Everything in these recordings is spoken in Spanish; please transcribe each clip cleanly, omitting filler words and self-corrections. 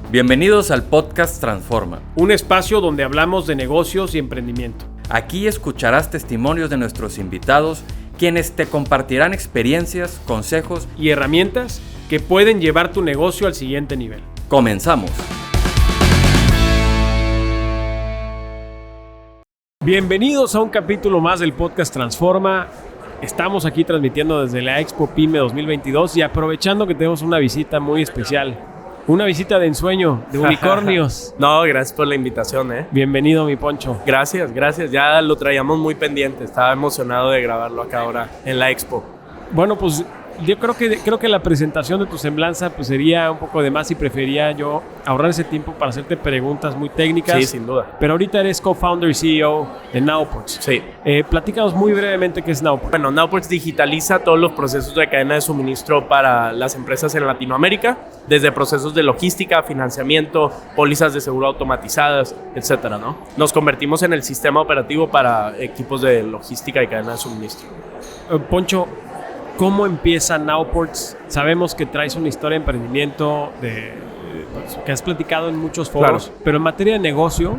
Bienvenidos al podcast Transforma, un espacio donde hablamos de negocios y emprendimiento. Aquí escucharás testimonios de nuestros invitados, quienes te compartirán experiencias, consejos y herramientas que pueden llevar tu negocio al siguiente nivel. Comenzamos. Bienvenidos a un capítulo más del podcast Transforma. Estamos aquí transmitiendo desde la Expo PYME 2022 y aprovechando que tenemos una visita muy especial. Una visita de ensueño, de unicornios. No, gracias por la invitación, Bienvenido, mi Poncho. Gracias. Ya lo traíamos muy pendiente. Estaba emocionado de grabarlo acá ahora en la Expo. Bueno, pues yo creo que la presentación de tu semblanza pues sería un poco de más y preferiría yo ahorrar ese tiempo para hacerte preguntas muy técnicas. Sí, sin duda. Pero ahorita eres co-founder y CEO de Nowports. Sí. Platícanos muy brevemente qué es Nowports. Bueno, Nowports digitaliza todos los procesos de cadena de suministro para las empresas en Latinoamérica, desde procesos de logística, financiamiento, pólizas de seguro automatizadas, etcétera, ¿no? Nos convertimos en el sistema operativo para equipos de logística y cadena de suministro. Poncho, ¿cómo empieza Nowports? Sabemos que traes una historia de emprendimiento que has platicado en muchos foros, claro. Pero en materia de negocio,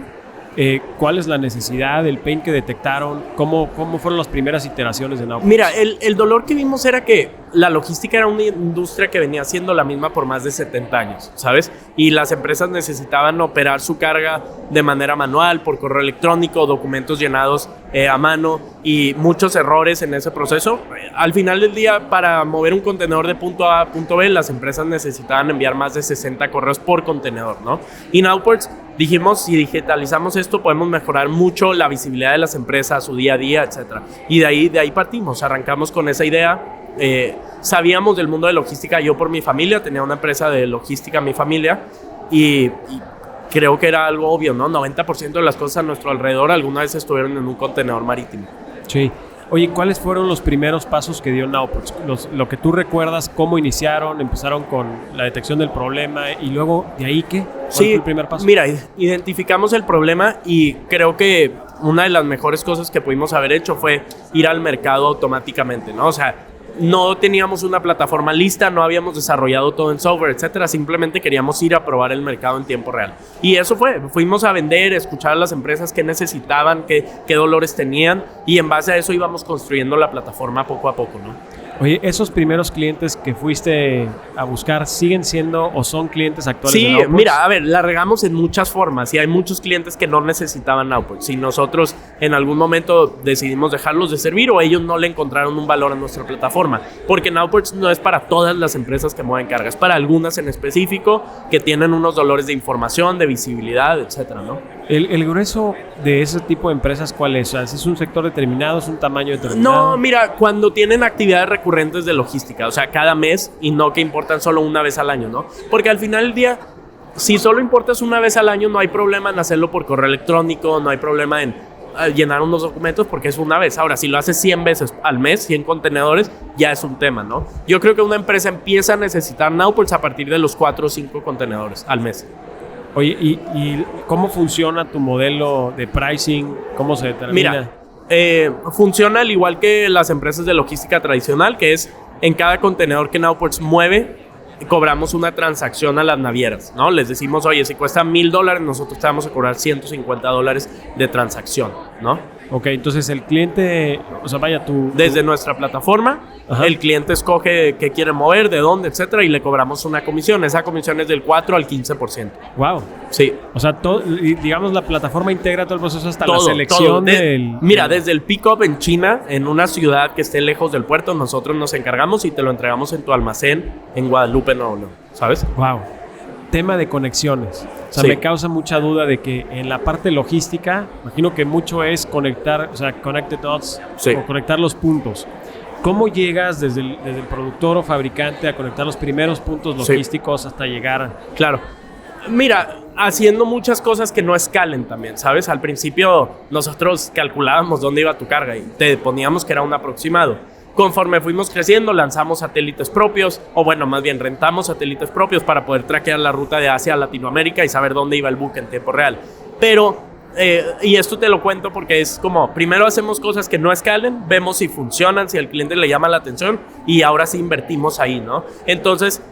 ¿cuál es la necesidad, el pain que detectaron? ¿Cómo fueron las primeras iteraciones de Nowports? Mira, el dolor que vimos era que la logística era una industria que venía siendo la misma por más de 70 años, ¿sabes? Y las empresas necesitaban operar su carga de manera manual, por correo electrónico, documentos llenados a mano y muchos errores en ese proceso. Al final del día, para mover un contenedor de punto A a punto B, las empresas necesitaban enviar más de 60 correos por contenedor, ¿no? Y Nowports dijimos, si digitalizamos esto, podemos mejorar mucho la visibilidad de las empresas, su día a día, etcétera. Y de ahí partimos, arrancamos con esa idea. Sabíamos del mundo de logística, yo por mi familia, tenía una empresa de logística en mi familia y creo que era algo obvio, ¿no? 90% de las cosas a nuestro alrededor alguna vez estuvieron en un contenedor marítimo. Sí. Oye, ¿cuáles fueron los primeros pasos que dio Nowports? Lo que tú recuerdas, ¿cómo iniciaron? Empezaron con la detección del problema y luego, ¿de ahí qué? ¿Cuál fue el primer paso? Mira, identificamos el problema y creo que una de las mejores cosas que pudimos haber hecho fue ir al mercado automáticamente, ¿no? O sea, no teníamos una plataforma lista, no habíamos desarrollado todo en software, etcétera. Simplemente queríamos ir a probar el mercado en tiempo real. Y eso fuimos a vender, escuchar a las empresas qué necesitaban, qué dolores tenían y en base a eso íbamos construyendo la plataforma poco a poco, ¿no? Oye, ¿esos primeros clientes que fuiste a buscar siguen siendo o son clientes actuales de Nowports? Sí, mira, a ver, la regamos en muchas formas y hay muchos clientes que no necesitaban Nowports y nosotros en algún momento decidimos dejarlos de servir o ellos no le encontraron un valor a nuestra plataforma, porque Nowports no es para todas las empresas que mueven carga, es para algunas en específico que tienen unos dolores de información, de visibilidad, etcétera, ¿no? ¿El grueso de ese tipo de empresas cuál es? O sea, ¿es un sector determinado, es un tamaño determinado? No, mira, cuando tienen actividades recurrentes de logística, o sea, cada mes y no que importan solo una vez al año, ¿no? Porque al final del día, si solo importas una vez al año, no hay problema en hacerlo por correo electrónico, no hay problema en llenar unos documentos porque es una vez. Ahora, si lo haces 100 veces al mes, 100 contenedores, ya es un tema, ¿no? Yo creo que una empresa empieza a necesitar Nowports a partir de los 4 o 5 contenedores al mes. Oye, ¿y cómo funciona tu modelo de pricing? ¿Cómo se determina? Mira, funciona al igual que las empresas de logística tradicional, que es en cada contenedor que Nowports mueve, cobramos una transacción a las navieras, ¿no? Les decimos, oye, si cuesta $1,000, nosotros te vamos a cobrar $150 de transacción, ¿no? Ok, entonces el cliente, o sea, vaya tú... Desde nuestra plataforma, ajá, el cliente escoge qué quiere mover, de dónde, etcétera, y le cobramos una comisión. Esa comisión es del 4 al 15%. Wow. Sí. O sea, digamos, la plataforma integra todo el proceso hasta la selección del... Mira, desde el pick-up en China, en una ciudad que esté lejos del puerto, nosotros nos encargamos y te lo entregamos en tu almacén en Guadalupe, Nuevo León, ¿sabes? Wow. Tema de conexiones. O sea, sí, me causa mucha duda de que en la parte logística, imagino que mucho es conectar, o sea, connect the dots, sí, o conectar los puntos. ¿Cómo llegas desde el productor o fabricante a conectar los primeros puntos logísticos, sí, hasta llegar? Claro. Mira, haciendo muchas cosas que no escalen también, ¿sabes? Al principio nosotros calculábamos dónde iba tu carga y te poníamos que era un aproximado. Conforme fuimos creciendo, lanzamos satélites propios, o bueno, más bien rentamos satélites propios para poder traquear la ruta de Asia a Latinoamérica y saber dónde iba el buque en tiempo real. Pero y esto te lo cuento porque es como, primero hacemos cosas que no escalen, vemos si funcionan, si al cliente le llama la atención y ahora sí invertimos ahí, ¿no? Entonces,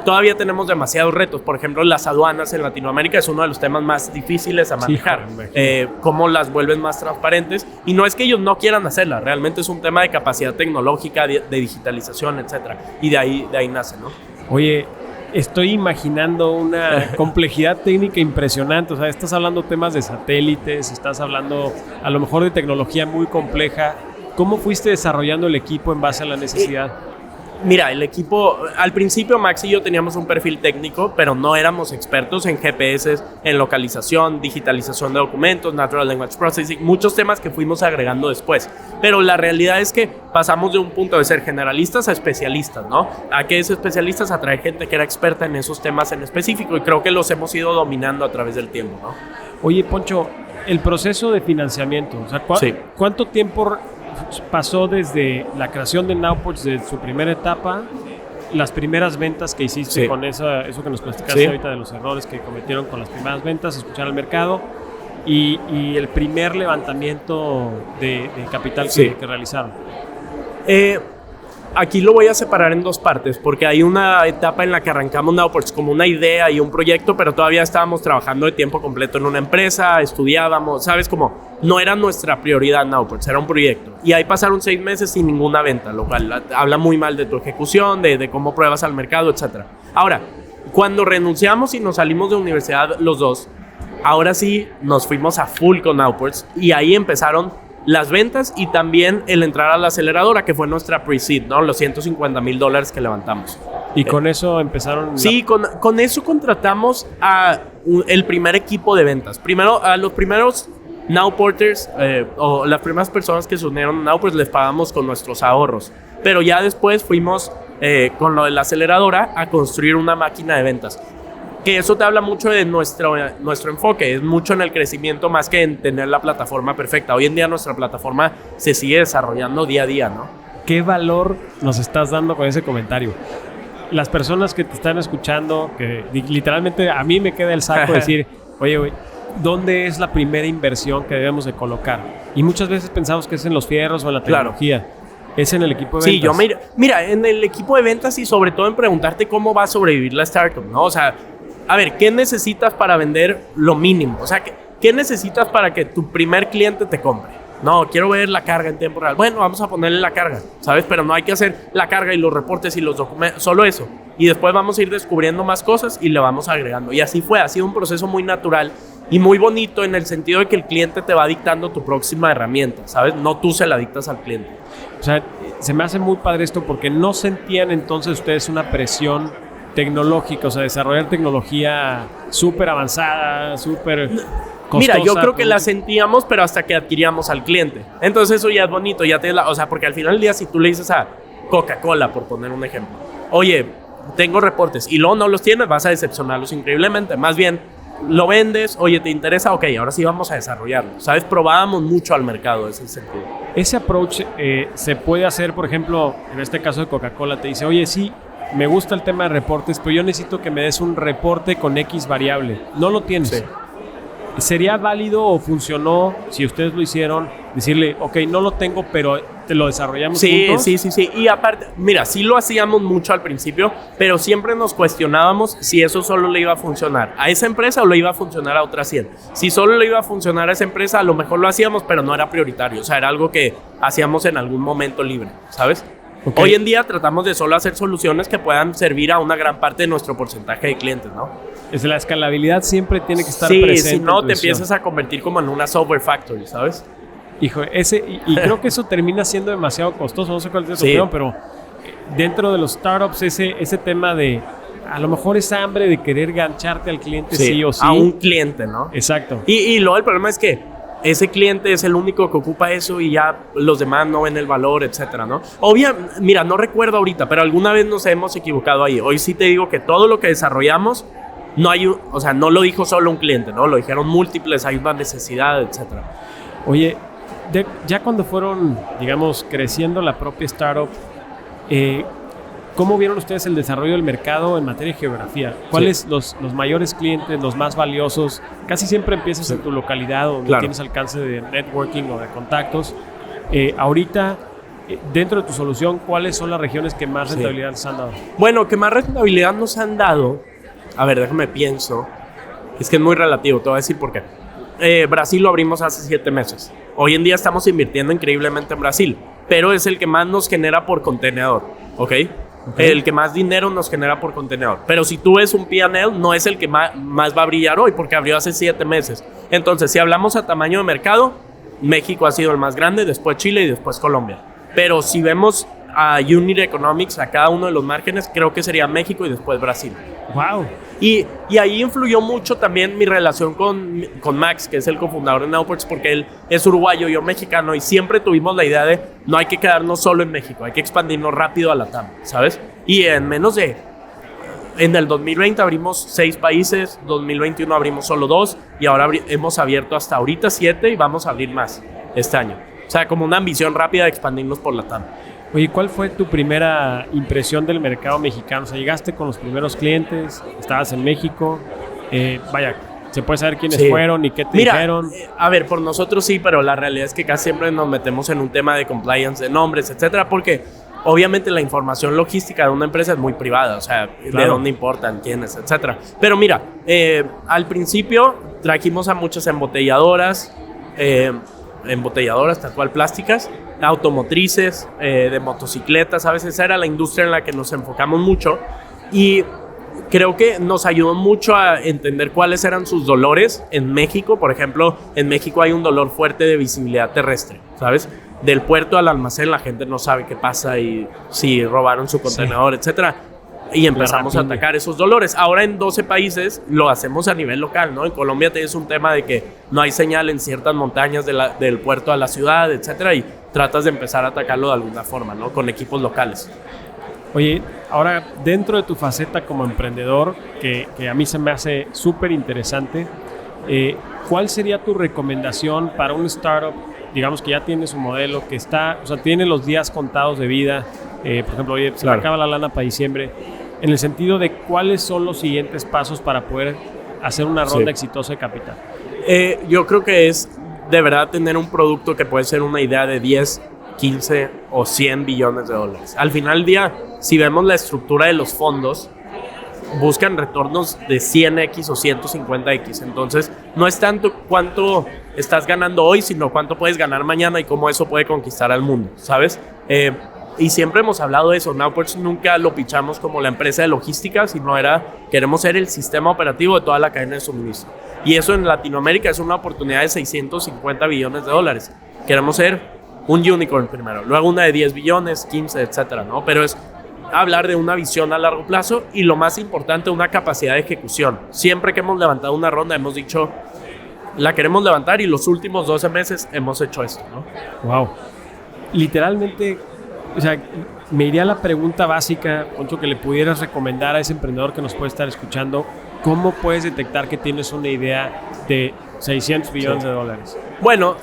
todavía tenemos demasiados retos. Por ejemplo, las aduanas en Latinoamérica es uno de los temas más difíciles a manejar. Sí, cómo las vuelven más transparentes. Y no es que ellos no quieran hacerlas, realmente es un tema de capacidad tecnológica, de digitalización, etcétera. Y de ahí nace, ¿no? Oye, estoy imaginando una complejidad técnica impresionante. O sea, estás hablando temas de satélites, estás hablando a lo mejor de tecnología muy compleja. ¿Cómo fuiste desarrollando el equipo en base a la necesidad? Mira, el equipo, al principio Max y yo teníamos un perfil técnico, pero no éramos expertos en GPS, en localización, digitalización de documentos, Natural Language Processing, muchos temas que fuimos agregando después. Pero la realidad es que pasamos de un punto de ser generalistas a especialistas, ¿no? ¿A qué es especialistas? A traer gente que era experta en esos temas en específico, y creo que los hemos ido dominando a través del tiempo, ¿no? Oye, Poncho, el proceso de financiamiento, o sea, ¿cuánto tiempo pasó desde la creación de NowPorts, de su primera etapa, las primeras ventas que hiciste con eso que nos platicaste ahorita de los errores que cometieron con las primeras ventas, escuchar al mercado y el primer levantamiento de capital que realizaron? Aquí lo voy a separar en dos partes, porque hay una etapa en la que arrancamos NowPorts como una idea y un proyecto, pero todavía estábamos trabajando de tiempo completo en una empresa, estudiábamos, ¿sabes? Como no era nuestra prioridad NowPorts, era un proyecto. Y ahí pasaron 6 meses sin ninguna venta, lo cual habla muy mal de tu ejecución, de cómo pruebas al mercado, etc. Ahora, cuando renunciamos y nos salimos de universidad los dos, ahora sí nos fuimos a full con NowPorts y ahí empezaron las ventas y también el entrar a la aceleradora, que fue nuestra pre-seed, ¿no? Los $150,000 que levantamos. ¿Y con eso empezaron? Sí, con eso contratamos a el primer equipo de ventas. Primero, a los primeros NowPorters, o las primeras personas que se unieron a NowPorts, les pagamos con nuestros ahorros. Pero ya después fuimos con lo de la aceleradora a construir una máquina de ventas. Que eso te habla mucho de nuestro enfoque, es mucho en el crecimiento más que en tener la plataforma perfecta. Hoy en día nuestra plataforma se sigue desarrollando día a día, ¿no? ¿Qué valor nos estás dando con ese comentario? Las personas que te están escuchando, que literalmente a mí me queda el saco decir, oye, güey, ¿dónde es la primera inversión que debemos de colocar? Y muchas veces pensamos que es en los fierros o en la tecnología. Claro. Es en el equipo de ventas. Sí, mira, en el equipo de ventas y sobre todo en preguntarte cómo va a sobrevivir la startup, ¿no? O sea, a ver, ¿qué necesitas para vender lo mínimo? O sea, ¿qué necesitas para que tu primer cliente te compre? No, quiero ver la carga en tiempo real. Bueno, vamos a ponerle la carga, ¿sabes? Pero no hay que hacer la carga y los reportes y los documentos, solo eso. Y después vamos a ir descubriendo más cosas y le vamos agregando. Y así fue, ha sido un proceso muy natural y muy bonito en el sentido de que el cliente te va dictando tu próxima herramienta, ¿sabes? No tú se la dictas al cliente. O sea, se me hace muy padre esto porque no sentían entonces ustedes una presión tecnológica, o sea, desarrollar tecnología súper avanzada, súper costosa. Mira, yo creo que la sentíamos, pero hasta que adquiríamos al cliente. Entonces eso ya es bonito, o sea, porque al final del día si tú le dices a Coca-Cola, por poner un ejemplo, oye, tengo reportes, y luego no los tienes, vas a decepcionarlos increíblemente. Más bien, lo vendes, oye, ¿te interesa? Ok, ahora sí vamos a desarrollarlo. ¿Sabes? Probábamos mucho al mercado ese sentido. Ese approach se puede hacer, por ejemplo, en este caso de Coca-Cola, te dice, oye, sí, me gusta el tema de reportes, pero yo necesito que me des un reporte con X variable. No lo tienes. Sí. ¿Sería válido o funcionó, si ustedes lo hicieron, decirle, ok, no lo tengo, pero te lo desarrollamos juntos? Sí. Y aparte, mira, sí lo hacíamos mucho al principio, pero siempre nos cuestionábamos si eso solo le iba a funcionar a esa empresa o le iba a funcionar a otras 100. Si solo le iba a funcionar a esa empresa, a lo mejor lo hacíamos, pero no era prioritario. O sea, era algo que hacíamos en algún momento libre, ¿sabes? Okay. Hoy en día tratamos de solo hacer soluciones que puedan servir a una gran parte de nuestro porcentaje de clientes, ¿no? Es la escalabilidad siempre tiene que estar presente. Sí, si no te empiezas a convertir como en una software factory, ¿sabes? Hijo, y creo que eso termina siendo demasiado costoso, no sé cuál es tu opinión, pero dentro de los startups ese tema de a lo mejor esa hambre de querer gancharte al cliente sí o sí. A un cliente, ¿no? Exacto. Y luego el problema es que ese cliente es el único que ocupa eso y ya los demás no ven el valor, etcétera, ¿no? Mira, no recuerdo ahorita, pero alguna vez nos hemos equivocado ahí. Hoy sí te digo que todo lo que desarrollamos no lo dijo solo un cliente, ¿no? Lo dijeron múltiples, hay una necesidad, etcétera. Oye, ya cuando fueron, digamos, creciendo la propia startup, ¿Cómo vieron ustedes el desarrollo del mercado en materia de geografía? ¿Cuáles los mayores clientes, los más valiosos? Casi siempre empiezas en tu localidad donde tienes alcance de networking o de contactos. Ahorita, dentro de tu solución, ¿cuáles son las regiones que más rentabilidad nos han dado? Bueno, que más rentabilidad nos han dado, a ver, déjame pienso, es que es muy relativo, te voy a decir por qué. Brasil lo abrimos hace 7 meses. Hoy en día estamos invirtiendo increíblemente en Brasil, pero es el que más nos genera por contenedor, ¿ok? El que más dinero nos genera por contenedor. Pero si tú ves un P&L, no es el que más va a brillar hoy, porque abrió hace 7 meses. Entonces, si hablamos a tamaño de mercado, México ha sido el más grande, después Chile y después Colombia. Pero si vemos a Unit Economics, a cada uno de los márgenes, creo que sería México y después Brasil. ¡Wow! Y ahí influyó mucho también mi relación con Max, que es el cofundador de Nowports, porque él es uruguayo, yo mexicano, y siempre tuvimos la idea de no hay que quedarnos solo en México, hay que expandirnos rápido a LATAM, ¿sabes? Y en el 2020 abrimos 6 países, 2021 abrimos solo 2, y ahora hemos abierto hasta ahorita 7 y vamos a abrir más este año. O sea, como una ambición rápida de expandirnos por LATAM. Oye, ¿cuál fue tu primera impresión del mercado mexicano? O sea, llegaste con los primeros clientes, estabas en México, ¿se puede saber quiénes fueron y qué te dijeron? A ver, por nosotros sí, pero la realidad es que casi siempre nos metemos en un tema de compliance de nombres, etcétera, porque obviamente la información logística de una empresa es muy privada, o sea, de dónde importan, quiénes, etcétera. Pero mira, al principio trajimos a muchas embotelladoras tal cual plásticas, automotrices, de motocicletas, a veces esa era la industria en la que nos enfocamos mucho y creo que nos ayudó mucho a entender cuáles eran sus dolores en México. Por ejemplo, en México hay un dolor fuerte de visibilidad terrestre, ¿sabes? Del puerto al almacén la gente no sabe qué pasa y si robaron su contenedor, etcétera. Y empezamos a atacar esos dolores. Ahora en 12 países lo hacemos a nivel local, ¿no? En Colombia tienes un tema de que no hay señal en ciertas montañas del puerto a la ciudad, etcétera, y tratas de empezar a atacarlo de alguna forma, ¿no? Con equipos locales. Oye, ahora dentro de tu faceta como emprendedor, que a mí se me hace súper interesante, ¿cuál sería tu recomendación para un startup, digamos que ya tiene su modelo, que está, o sea, tiene los días contados de vida, por ejemplo, oye, se me acaba la lana para diciembre, en el sentido de cuáles son los siguientes pasos para poder hacer una ronda exitosa de capital? Yo creo que es de verdad tener un producto que puede ser una idea de 10, 15 o 100 billones de dólares. Al final del día, si vemos la estructura de los fondos, buscan retornos de 100x o 150x. Entonces, no es tanto cuánto estás ganando hoy, sino cuánto puedes ganar mañana y cómo eso puede conquistar al mundo, ¿sabes? Y siempre hemos hablado de eso. Nowports nunca lo pichamos como la empresa de logística, sino queremos ser el sistema operativo de toda la cadena de suministro. Y eso en Latinoamérica es una oportunidad de 650 billones de dólares. Queremos ser un unicorn primero, luego una de 10 billones, 15, etcétera, ¿no? Pero es hablar de una visión a largo plazo y lo más importante, una capacidad de ejecución. Siempre que hemos levantado una ronda hemos dicho, la queremos levantar y los últimos 12 meses hemos hecho esto, ¿no? Wow. Literalmente, o sea, me iría a la pregunta básica, Poncho, que le pudieras recomendar a ese emprendedor que nos puede estar escuchando. ¿Cómo puedes detectar que tienes una idea de 600 billones de dólares? Bueno,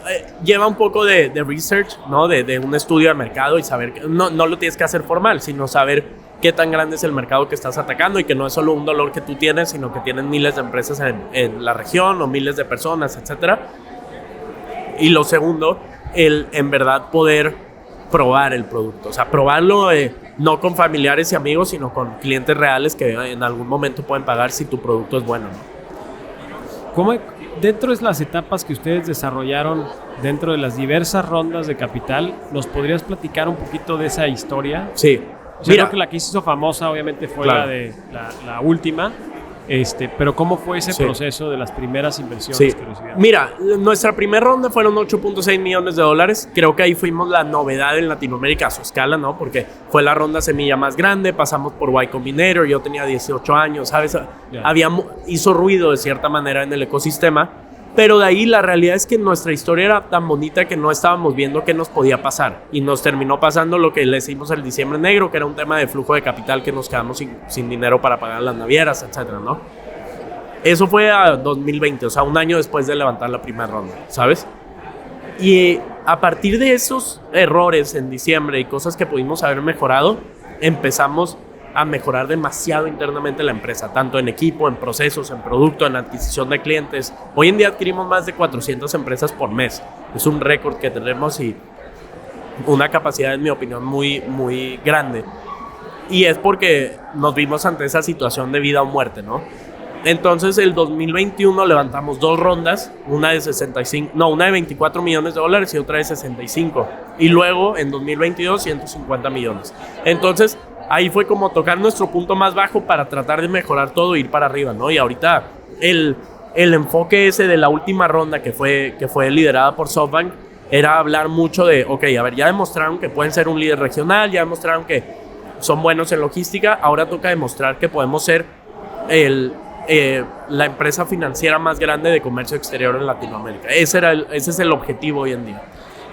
lleva un poco de research, ¿no? De un estudio de mercado y saber que no lo tienes que hacer formal, sino saber qué tan grande es el mercado que estás atacando y que no es solo un dolor que tú tienes, sino que tienen miles de empresas en la región o miles de personas, etcétera. Y lo segundo, en verdad poder probar el producto, o sea, probarlo no con familiares y amigos, sino con clientes reales que en algún momento pueden pagar si tu producto es bueno, ¿no? ¿Cómo, dentro de las etapas que ustedes desarrollaron dentro de las diversas rondas de capital, nos podrías platicar un poquito de esa historia? Sí. O sea, creo que la que hizo famosa obviamente fue la de la última, pero ¿cómo fue ese proceso de las primeras inversiones que recibieron? Mira, nuestra primera ronda fueron 8.6 millones de dólares. Creo que ahí fuimos la novedad en Latinoamérica a su escala, ¿no? Porque fue la ronda semilla más grande, pasamos por Y Combinator, yo tenía 18 años, ¿sabes? Hizo ruido de cierta manera en el ecosistema, pero de ahí la realidad es que nuestra historia era tan bonita que no estábamos viendo qué nos podía pasar y nos terminó pasando lo que le decimos el diciembre negro, que era un tema de flujo de capital, que nos quedamos sin dinero para pagar las navieras, etcétera, ¿no? Eso fue a 2020, o sea, un año después de levantar la primera ronda, ¿sabes? Y a partir de esos errores en diciembre y cosas que pudimos haber mejorado, empezamos a mejorar demasiado internamente la empresa, tanto en equipo, en procesos, en producto, en adquisición de clientes. Hoy en día adquirimos más de 400 empresas por mes. Es un récord que tenemos y una capacidad, en mi opinión, muy, muy grande. Y es porque nos vimos ante esa situación de vida o muerte, ¿no? Entonces, el 2021 levantamos 2 rondas, una de 24 millones de dólares y otra de 65. Y luego, en 2022, 150 millones. Entonces, ahí fue como tocar nuestro punto más bajo para tratar de mejorar todo e ir para arriba, ¿no? Y ahorita el enfoque ese de la última ronda que fue liderada por SoftBank era hablar mucho de, ok, a ver, ya demostraron que pueden ser un líder regional, ya demostraron que son buenos en logística, ahora toca demostrar que podemos ser la empresa financiera más grande de comercio exterior en Latinoamérica. Ese es el objetivo hoy en día,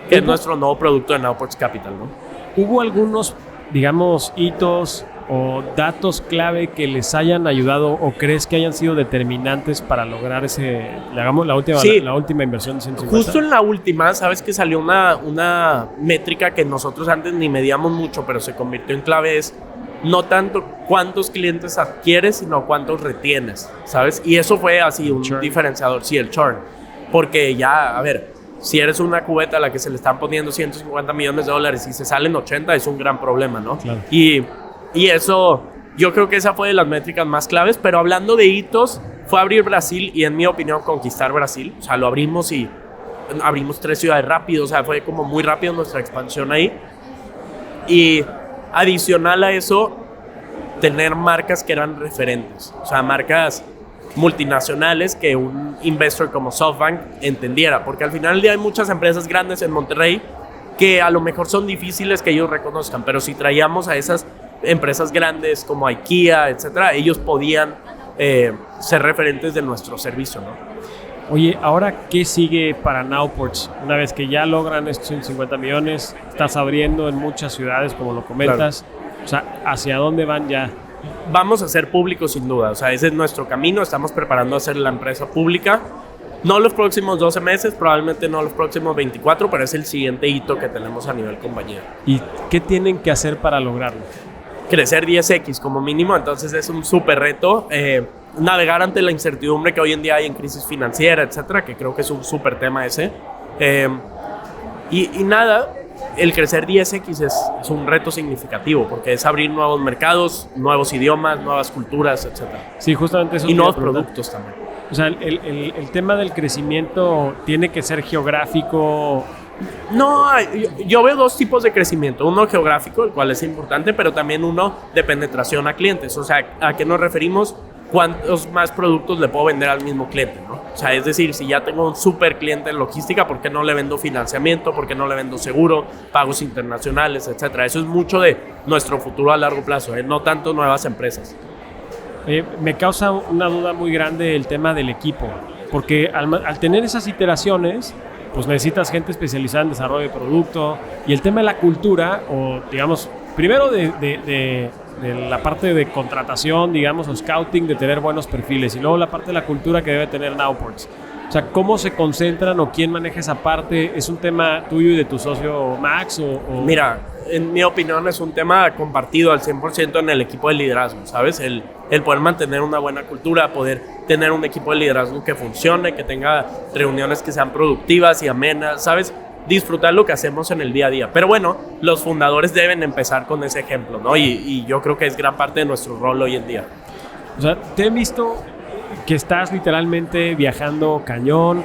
que es nuestro nuevo producto de Nowports Capital, ¿no? ¿Hubo algunos, digamos, hitos o datos clave que les hayan ayudado o crees que hayan sido determinantes para lograr la última inversión de 150? Justo en la última, sabes que salió una métrica que nosotros antes ni medíamos mucho, pero se convirtió en clave, es no tanto cuántos clientes adquieres, sino cuántos retienes, ¿sabes? Y eso fue así un diferenciador, sí, el churn. Porque ya, a ver, si eres una cubeta a la que se le están poniendo 150 millones de dólares y se salen 80, es un gran problema, ¿no? Claro. Y eso, yo creo que esa fue de las métricas más claves, pero hablando de hitos, fue abrir Brasil y, en mi opinión, conquistar Brasil. O sea, lo abrimos y abrimos 3 ciudades rápido, o sea, fue como muy rápido nuestra expansión ahí. Y adicional a eso, tener marcas que eran referentes, o sea, marcas multinacionales que un investor como SoftBank entendiera, porque al final del día hay muchas empresas grandes en Monterrey que a lo mejor son difíciles que ellos reconozcan, pero si traíamos a esas empresas grandes como IKEA, etcétera, ellos podían ser referentes de nuestro servicio, ¿no? Oye, ahora, ¿qué sigue para Nowports? Una vez que ya logran estos 150 millones, estás abriendo en muchas ciudades, como lo comentas. Claro. O sea, ¿hacia dónde van ya? Vamos a ser públicos sin duda, o sea, ese es nuestro camino, estamos preparando a ser la empresa pública. No los próximos 12 meses, probablemente no los próximos 24, pero es el siguiente hito que tenemos a nivel compañía. ¿Y qué tienen que hacer para lograrlo? Crecer 10x como mínimo, entonces es un súper reto. Navegar ante la incertidumbre que hoy en día hay en crisis financiera, etcétera, que creo que es un súper tema ese. Y nada, el crecer 10x es un reto significativo, porque es abrir nuevos mercados, nuevos idiomas, nuevas culturas, etcétera. Sí, justamente eso. Y nuevos productos también. O sea, el tema del crecimiento tiene que ser geográfico. No, yo veo 2 tipos de crecimiento. Uno geográfico, el cual es importante, pero también uno de penetración a clientes. O sea, ¿a qué nos referimos? ¿Cuántos más productos le puedo vender al mismo cliente, ¿no? O sea, es decir, si ya tengo un super cliente en logística, ¿por qué no le vendo financiamiento? ¿Por qué no le vendo seguro? Pagos internacionales, etcétera. Eso es mucho de nuestro futuro a largo plazo, no tanto nuevas empresas. Me causa una duda muy grande el tema del equipo, porque al tener esas iteraciones, pues necesitas gente especializada en desarrollo de producto, y el tema de la cultura, o digamos, primero de la parte de contratación, digamos, o scouting, de tener buenos perfiles, y luego la parte de la cultura que debe tener Nowports. O sea, ¿cómo se concentran o quién maneja esa parte? ¿Es un tema tuyo y de tu socio Max? Mira, en mi opinión es un tema compartido al 100% en el equipo de liderazgo, ¿sabes? El poder mantener una buena cultura, poder tener un equipo de liderazgo que funcione, que tenga reuniones que sean productivas y amenas, ¿sabes? Disfrutar lo que hacemos en el día a día. Pero bueno, los fundadores deben empezar con ese ejemplo, ¿no? Y yo creo que es gran parte de nuestro rol hoy en día. O sea, te he visto que estás literalmente viajando cañón.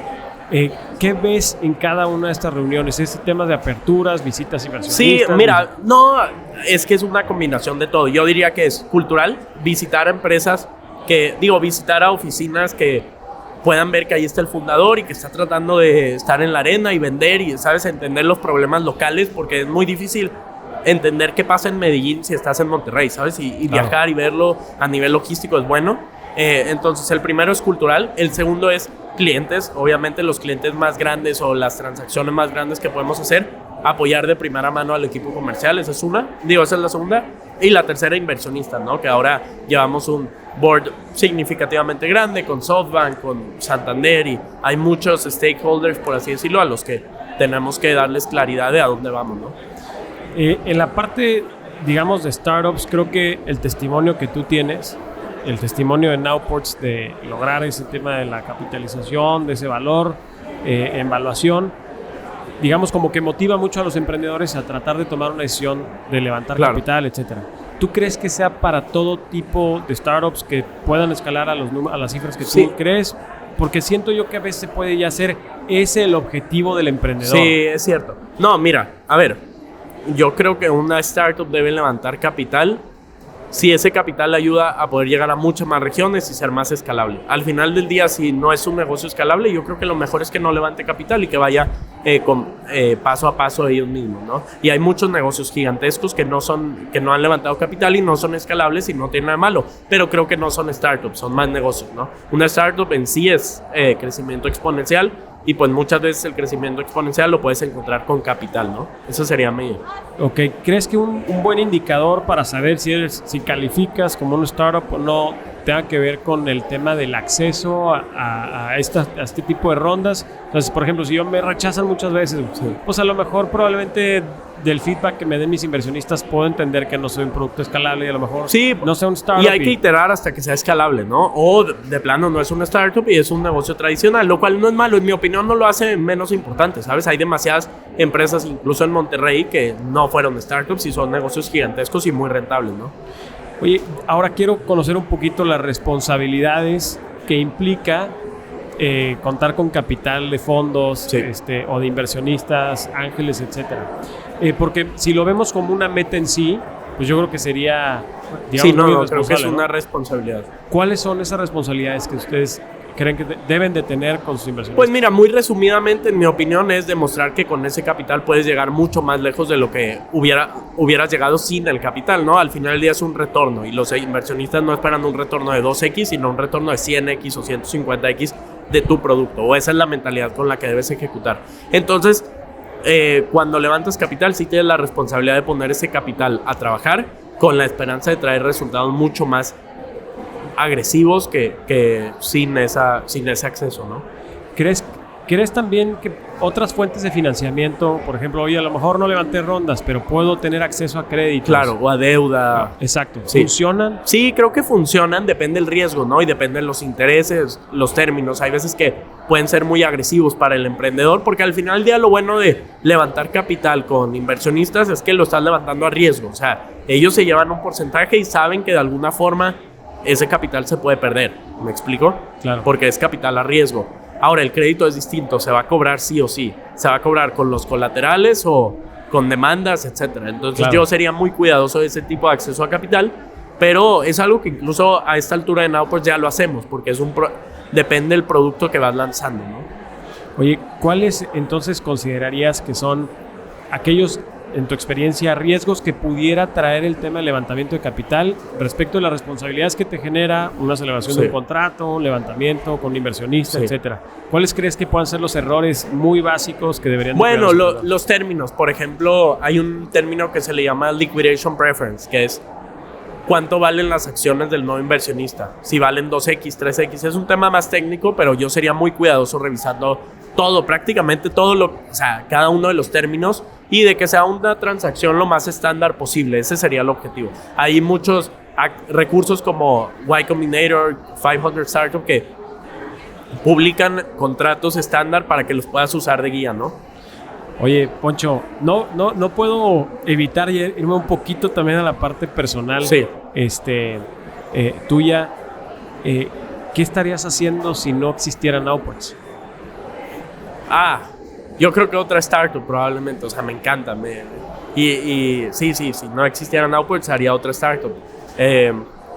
¿Qué ves en cada una de estas reuniones? ¿Es temas de aperturas, visitas inversionistas? Sí, mira, no, es que es una combinación de todo. Yo diría que es cultural, visitar a empresas visitar a oficinas que puedan ver que ahí está el fundador y que está tratando de estar en la arena y vender y, ¿sabes?, entender los problemas locales, porque es muy difícil entender qué pasa en Medellín si estás en Monterrey, ¿sabes? Y claro, viajar y verlo a nivel logístico es bueno. Entonces, el primero es cultural. El segundo es clientes. Obviamente, los clientes más grandes o las transacciones más grandes que podemos hacer, apoyar de primera mano al equipo comercial. Esa es esa es la segunda. Y la tercera, inversionistas, ¿no? Que ahora llevamos un board significativamente grande con SoftBank, con Santander, y hay muchos stakeholders, por así decirlo, a los que tenemos que darles claridad de a dónde vamos, ¿no? En la parte digamos, de startups, creo que el testimonio que tú tienes, el testimonio de Nowports de lograr ese tema de la capitalización, de ese valor en valuación, digamos, como que motiva mucho a los emprendedores a tratar de tomar una decisión de levantar capital, etcétera. ¿Tú crees que sea para todo tipo de startups que puedan escalar a las cifras que tú crees? Porque siento yo que a veces puede ya ser ese el objetivo del emprendedor. Sí, es cierto. No, mira, a ver, yo creo que una startup debe levantar capital si ese capital le ayuda a poder llegar a muchas más regiones y ser más escalable. Al final del día, si no es un negocio escalable, yo creo que lo mejor es que no levante capital y que vaya paso a paso ellos mismos, ¿no? Y hay muchos negocios gigantescos que no han levantado capital y no son escalables y no tienen nada de malo, pero creo que no son startups, son más negocios, ¿no? Una startup en sí es crecimiento exponencial, y pues muchas veces el crecimiento exponencial lo puedes encontrar con capital, ¿no? Eso sería medio. Ok, ¿crees que un buen indicador para saber si calificas como un startup o no tenga que ver con el tema del acceso a este tipo de rondas? Entonces, por ejemplo, si yo me rechazan muchas veces, pues a lo mejor probablemente del feedback que me den mis inversionistas puedo entender que no soy un producto escalable y a lo mejor no sea un startup. Y hay que iterar hasta que sea escalable, ¿no? O de plano no es una startup y es un negocio tradicional, lo cual no es malo. En mi opinión no lo hace menos importante, ¿sabes? Hay demasiadas empresas, incluso en Monterrey, que no fueron startups y son negocios gigantescos y muy rentables, ¿no? Oye, ahora quiero conocer un poquito las responsabilidades que implica contar con capital de fondos o de inversionistas, ángeles, etcétera. Porque si lo vemos como una meta en sí, pues yo creo que sería, digamos, creo que es una responsabilidad. ¿Cuáles son esas responsabilidades que ustedes creen que deben de tener con sus inversionistas? Pues mira, muy resumidamente, en mi opinión, es demostrar que con ese capital puedes llegar mucho más lejos de lo que hubieras llegado sin el capital, ¿no? Al final del día es un retorno y los inversionistas no esperan un retorno de 2x, sino un retorno de 100x o 150x de tu producto, o esa es la mentalidad con la que debes ejecutar. Entonces, cuando levantas capital, sí tienes la responsabilidad de poner ese capital a trabajar con la esperanza de traer resultados mucho más agresivos que sin ese acceso, ¿no? ¿Crees también que otras fuentes de financiamiento, por ejemplo, oye, a lo mejor no levanté rondas, pero puedo tener acceso a créditos? Claro, o a deuda. Exacto. Sí. ¿Funcionan? Sí, creo que funcionan, depende del riesgo, ¿no? Y depende de los intereses, los términos. Hay veces que pueden ser muy agresivos para el emprendedor, porque al final del día lo bueno de levantar capital con inversionistas es que lo estás levantando a riesgo. O sea, ellos se llevan un porcentaje y saben que de alguna forma ese capital se puede perder. ¿Me explico? Claro. Porque es capital a riesgo. Ahora, el crédito es distinto, se va a cobrar sí o sí. Se va a cobrar con los colaterales o con demandas, etcétera. Entonces, yo sería muy cuidadoso de ese tipo de acceso a capital, pero es algo que incluso a esta altura de Nowports ya lo hacemos, porque depende del producto que vas lanzando, ¿no? Oye, ¿cuáles entonces considerarías que son aquellos, en tu experiencia, riesgos que pudiera traer el tema del levantamiento de capital respecto a las responsabilidades que te genera una celebración de un contrato, un levantamiento con un inversionista, etcétera? ¿Cuáles crees que puedan ser los errores muy básicos que deberían? Bueno, los términos. Por ejemplo, hay un término que se le llama liquidation preference, que es cuánto valen las acciones del nuevo inversionista. Si valen 2x, 3x. Es un tema más técnico, pero yo sería muy cuidadoso revisando todo, prácticamente todo, o sea, cada uno de los términos, y de que sea una transacción lo más estándar posible. Ese sería el objetivo. Hay muchos recursos como Y Combinator, 500 Startup que publican contratos estándar para que los puedas usar de guía, ¿no? Oye, Poncho, no puedo evitar irme un poquito también a la parte personal tuya. ¿Qué estarías haciendo si no existiera Nowports? Yo creo que otra startup probablemente, o sea, me encanta. Sí, si no existiera Nowports haría otra startup. ¿De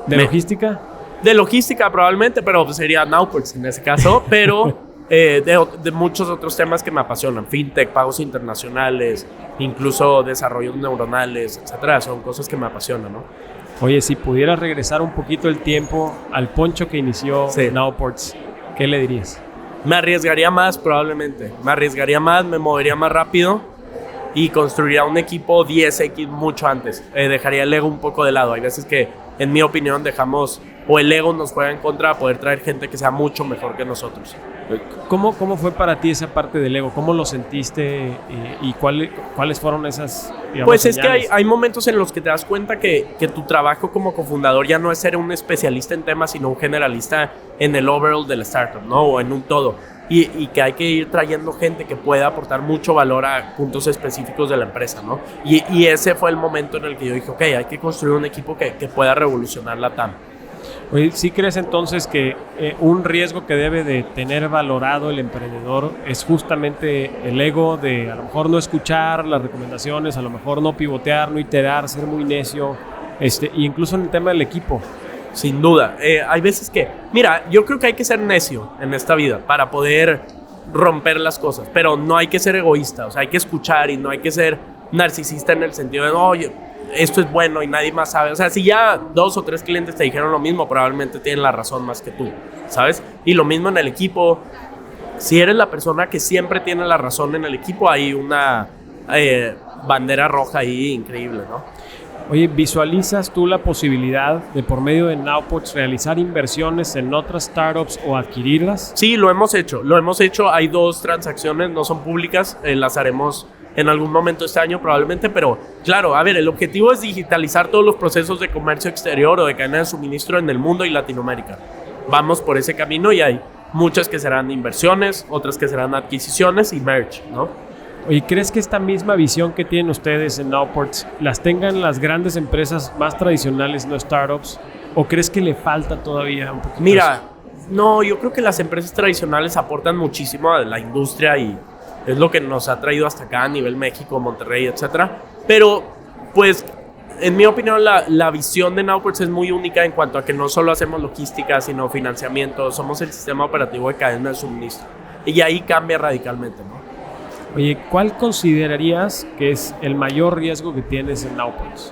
logística? De logística probablemente, pero sería Nowports en ese caso, pero de muchos otros temas que me apasionan, fintech, pagos internacionales, incluso desarrollos neuronales, etcétera, son cosas que me apasionan, ¿no? Oye, si pudieras regresar un poquito el tiempo al Poncho que inició Nowports, ¿qué le dirías? Me arriesgaría más probablemente, me movería más rápido y construiría un equipo 10x mucho antes. Dejaría el ego un poco de lado. Hay veces que en mi opinión, dejamos, o el ego nos juega en contra a poder traer gente que sea mucho mejor que nosotros. ¿Cómo fue para ti esa parte del ego? ¿Cómo lo sentiste y cuáles fueron esas, digamos, pues es señales? que hay momentos en los que te das cuenta que tu trabajo como cofundador ya no es ser un especialista en temas, sino un generalista en el overall de la startup, ¿no? O en un todo. Y que hay que ir trayendo gente que pueda aportar mucho valor a puntos específicos de la empresa, ¿no? Y ese fue el momento en el que yo dije, ok, hay que construir un equipo que pueda revolucionar la TAM. Oye, ¿sí crees entonces que un riesgo que debe de tener valorado el emprendedor es justamente el ego de a lo mejor no escuchar las recomendaciones, a lo mejor no pivotear, no iterar, ser muy necio, y incluso en el tema del equipo? Sin duda. Hay veces que, mira, yo creo que hay que ser necio en esta vida para poder romper las cosas, pero no hay que ser egoísta, o sea, hay que escuchar y no hay que ser narcisista en el sentido de, oye, esto es bueno y nadie más sabe. O sea, si ya 2 o 3 clientes te dijeron lo mismo, probablemente tienen la razón más que tú, ¿sabes? Y lo mismo en el equipo. Si eres la persona que siempre tiene la razón en el equipo, hay una bandera roja ahí increíble, ¿no? Oye, ¿visualizas tú la posibilidad de por medio de Nowports realizar inversiones en otras startups o adquirirlas? Sí, lo hemos hecho. Hay 2 transacciones, no son públicas, las haremos en algún momento este año probablemente, pero claro, a ver, el objetivo es digitalizar todos los procesos de comercio exterior o de cadena de suministro en el mundo y Latinoamérica. Vamos por ese camino y hay muchas que serán inversiones, otras que serán adquisiciones y merge, ¿no? Oye, ¿crees que esta misma visión que tienen ustedes en Nowports las tengan las grandes empresas más tradicionales, no startups? ¿O crees que le falta todavía un poquito? Mira, no, yo creo que las empresas tradicionales aportan muchísimo a la industria y es lo que nos ha traído hasta acá a nivel México, Monterrey, etcétera. Pero, pues, en mi opinión, la visión de Nowports es muy única en cuanto a que no solo hacemos logística, sino financiamiento. Somos el sistema operativo de cadena de suministro. Y ahí cambia radicalmente, ¿no? Oye, ¿cuál considerarías que es el mayor riesgo que tienes en Nowports?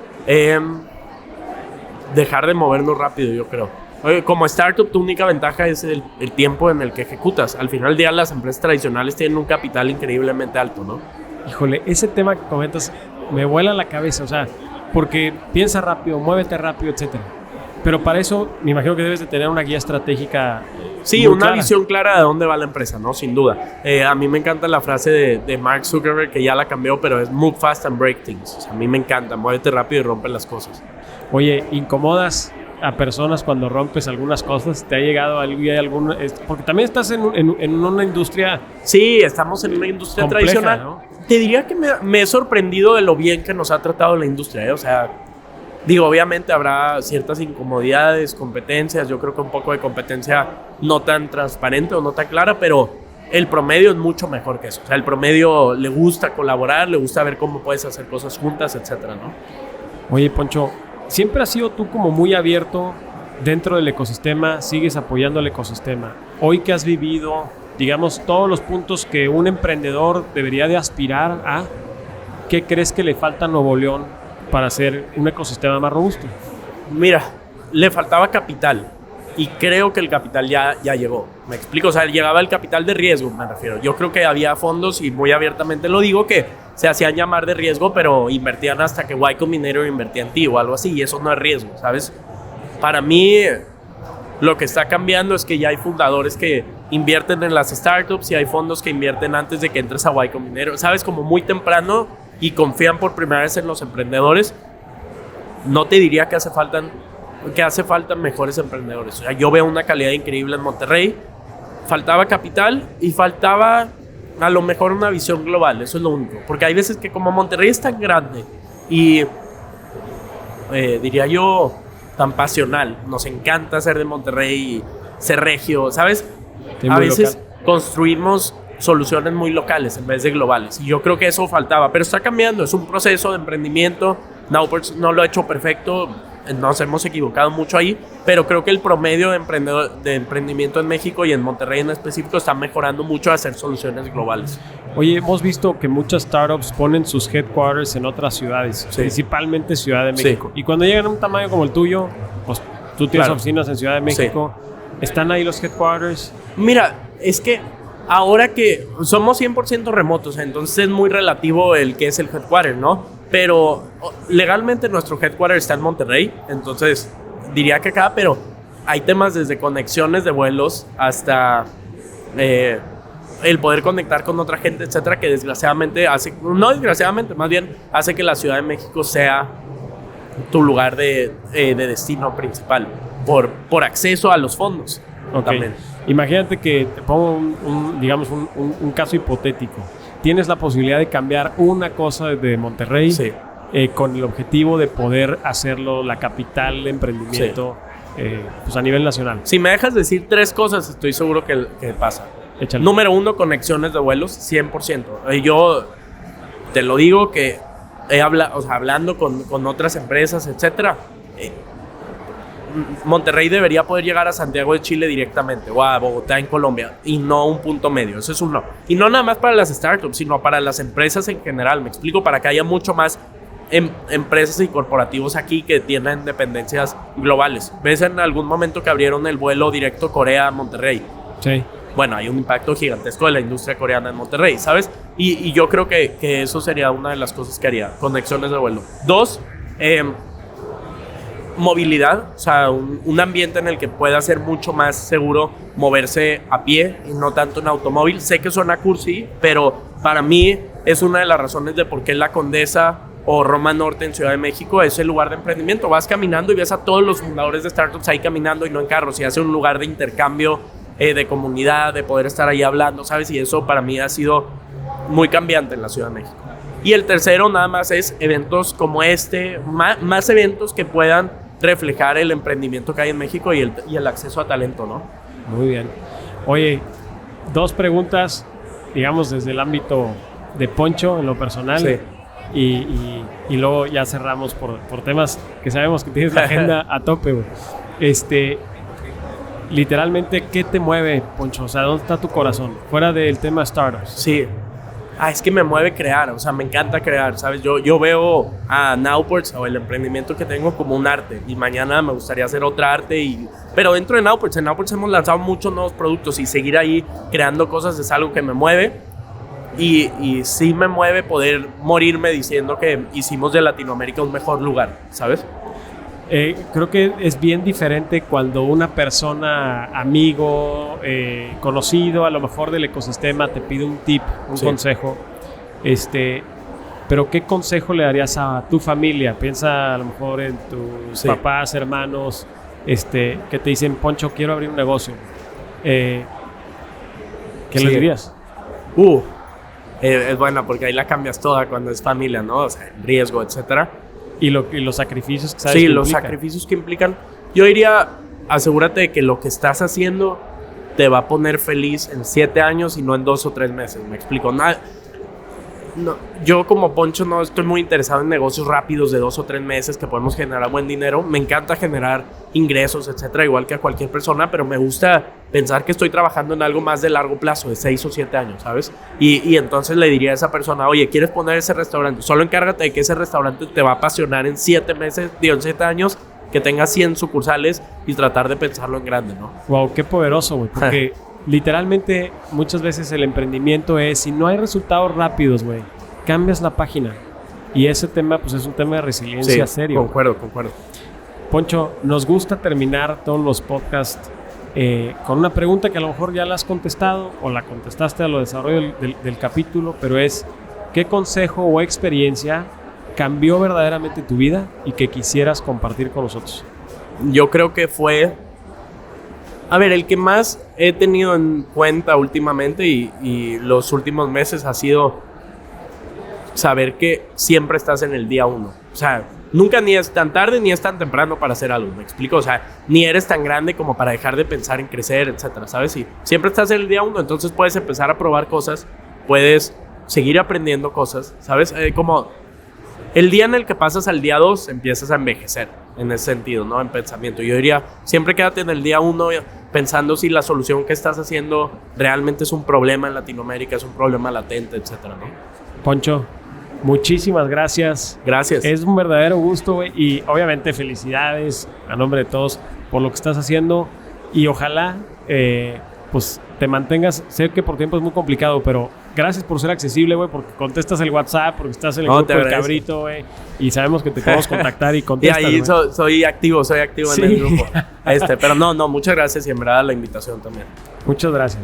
Dejar de movernos rápido, yo creo. Oye, como startup, tu única ventaja es el tiempo en el que ejecutas. Al final del día, las empresas tradicionales tienen un capital increíblemente alto, ¿no? Híjole, ese tema que comentas me vuela la cabeza, o sea, porque piensa rápido, muévete rápido, etcétera. Pero para eso, me imagino que debes de tener una guía estratégica. Sí, una visión clara de dónde va la empresa, ¿no? Sin duda. A mí me encanta la frase de Mark Zuckerberg, que ya la cambió, pero es move fast and break things. O sea, a mí me encanta, muévete rápido y rompe las cosas. Oye, ¿incomodas a personas cuando rompes algunas cosas? ¿Te ha llegado algo y hay alguna? Porque también estás en una industria. Sí, estamos en una industria compleja, tradicional, ¿no? Te diría que me he sorprendido de lo bien que nos ha tratado la industria, ¿eh? O sea, digo, obviamente habrá ciertas incomodidades, competencias. Yo creo que un poco de competencia no tan transparente o no tan clara, pero el promedio es mucho mejor que eso. O sea, el promedio le gusta colaborar, le gusta ver cómo puedes hacer cosas juntas, etcétera, ¿no? Oye, Poncho, siempre has sido tú como muy abierto dentro del ecosistema, sigues apoyando al ecosistema. Hoy que has vivido, digamos, todos los puntos que un emprendedor debería de aspirar a, ¿qué crees que le falta a Nuevo León para hacer un ecosistema más robusto? Mira, le faltaba capital y creo que el capital ya llegó. ¿Me explico? O sea, llegaba el capital de riesgo, me refiero. Yo creo que había fondos, y muy abiertamente lo digo, que se hacían llamar de riesgo, pero invertían hasta que Y Combinator invertía en ti o algo así, y eso no es riesgo, ¿sabes? Para mí, lo que está cambiando es que ya hay fundadores que invierten en las startups y hay fondos que invierten antes de que entres a Y Combinator, ¿sabes? Como muy temprano, y confían por primera vez en los emprendedores. No te diría que hace falta mejores emprendedores. O sea, yo veo una calidad increíble en Monterrey. Faltaba capital y faltaba a lo mejor una visión global. Eso es lo único. Porque hay veces que como Monterrey es tan grande y diría yo tan pasional, nos encanta ser de Monterrey y ser regio, ¿sabes? Sí, a veces local. Construimos soluciones muy locales en vez de globales, y yo creo que eso faltaba, pero está cambiando. Es un proceso de emprendimiento. Nowports no lo ha hecho perfecto, nos hemos equivocado mucho ahí, pero creo que el promedio de emprendimiento en México y en Monterrey en específico está mejorando mucho a hacer soluciones globales. Oye, hemos visto que muchas startups ponen sus headquarters en otras ciudades, Sí. principalmente Ciudad de México. Sí. Y cuando llegan a un tamaño como el tuyo, pues tú tienes Claro. oficinas en Ciudad de México, ¿están ahí los headquarters? Mira, es que ahora que somos 100% remotos, entonces es muy relativo el que es el headquarter, ¿no? Pero legalmente nuestro headquarter está en Monterrey, entonces diría que acá, pero hay temas desde conexiones de vuelos hasta el poder conectar con otra gente, etcétera, que desgraciadamente más bien hace que la Ciudad de México sea tu lugar de destino principal por acceso a los fondos. Okay. También. Imagínate que te pongo un caso hipotético. Tienes la posibilidad de cambiar una cosa de Monterrey, sí, con el objetivo de poder hacerlo la capital de emprendimiento, sí, pues a nivel nacional. Si me dejas decir 3 cosas, estoy seguro que pasa. Échale. Número 1, conexiones de vuelos, 100%. Yo te lo digo que hablando con otras empresas, etcétera, Monterrey debería poder llegar a Santiago de Chile directamente o a Bogotá en Colombia y no un punto medio. Eso es uno. Y no nada más para las startups, sino para las empresas en general. Me explico, para que haya mucho más empresas y corporativos aquí que tienen dependencias globales. ¿Ves en algún momento que abrieron el vuelo directo Corea-Monterrey? Sí. Bueno, hay un impacto gigantesco de la industria coreana en Monterrey, ¿sabes? Y yo creo que eso sería una de las cosas que haría, conexiones de vuelo. 2, movilidad, o sea, un ambiente en el que pueda ser mucho más seguro moverse a pie y no tanto en automóvil. Sé que suena cursi, pero para mí es una de las razones de por qué la Condesa o Roma Norte en Ciudad de México es el lugar de emprendimiento. Vas caminando y ves a todos los fundadores de startups ahí caminando y no en carros, y hace un lugar de intercambio, de comunidad, de poder estar ahí hablando, ¿sabes? Y eso para mí ha sido muy cambiante en la Ciudad de México. Y el tercero nada más es eventos como más eventos que puedan reflejar el emprendimiento que hay en México y el acceso a talento, ¿no? Muy bien. Oye, 2 preguntas, digamos, desde el ámbito de Poncho en lo personal. Sí. Y luego ya cerramos por temas que sabemos que tienes la agenda a tope, güey. Literalmente, ¿qué te mueve, Poncho? O sea, ¿dónde está tu corazón? Fuera del tema startups. Sí. Es que me mueve crear, o sea, me encanta crear, ¿sabes? Yo veo a Nowports o el emprendimiento que tengo como un arte, y mañana me gustaría hacer otra arte, pero dentro de Nowports hemos lanzado muchos nuevos productos, y seguir ahí creando cosas es algo que me mueve, y sí me mueve poder morirme diciendo que hicimos de Latinoamérica un mejor lugar, ¿sabes? Creo que es bien diferente cuando una persona, amigo, conocido a lo mejor del ecosistema, te pide un tip, un consejo. Pero ¿qué consejo le darías a tu familia? Piensa a lo mejor en tus papás, hermanos, que te dicen, Poncho, quiero abrir un negocio. ¿Qué les dirías? Es buena, porque ahí la cambias toda cuando es familia, ¿no? O sea, riesgo, etcétera. Y los sacrificios que sabes que los sacrificios que implican. Yo diría, asegúrate de que lo que estás haciendo te va a poner feliz en 7 años y no en 2 o 3 meses. Me explico. No, yo como Poncho no estoy muy interesado en negocios rápidos de 2 o 3 meses que podemos generar buen dinero. Me encanta generar ingresos, etcétera, igual que a cualquier persona, pero me gusta pensar que estoy trabajando en algo más de largo plazo, de 6 o 7 años, ¿sabes? Y entonces le diría a esa persona, oye, ¿quieres poner ese restaurante? Solo encárgate de que ese restaurante te va a apasionar en 7 meses, en 7 años, que tenga 100 sucursales, y tratar de pensarlo en grande, ¿no? Wow, qué poderoso, güey, porque literalmente muchas veces el emprendimiento es, si no hay resultados rápidos, güey, cambias la página. Y ese tema, pues es un tema de resiliencia serio. Concuerdo. Poncho, nos gusta terminar todos los podcasts con una pregunta que a lo mejor ya la has contestado o la contestaste a lo desarrollo del capítulo, pero es, ¿qué consejo o experiencia cambió verdaderamente tu vida y que quisieras compartir con nosotros? Yo creo que fue... el que más he tenido en cuenta últimamente y los últimos meses ha sido saber que siempre estás en el día 1. O sea, nunca ni es tan tarde ni es tan temprano para hacer algo, ¿me explico? O sea, ni eres tan grande como para dejar de pensar en crecer, etcétera, ¿sabes? Y siempre estás en el día 1, entonces puedes empezar a probar cosas, puedes seguir aprendiendo cosas, ¿sabes? Como el día en el que pasas al día 2 empiezas a envejecer, en ese sentido, ¿no? En pensamiento. Yo diría, siempre quédate en el día 1 pensando si la solución que estás haciendo realmente es un problema en Latinoamérica, es un problema latente, etcétera, ¿no? Poncho, muchísimas gracias. Gracias. Es un verdadero gusto, güey, y obviamente felicidades a nombre de todos por lo que estás haciendo, y ojalá pues te mantengas, sé que por tiempo es muy complicado, pero gracias por ser accesible, güey, porque contestas el WhatsApp, porque estás en el grupo del Cabrito, güey, y sabemos que te podemos contactar y contestas. Y ahí soy activo sí. En el grupo. Pero no, muchas gracias y en verdad la invitación también. Muchas gracias.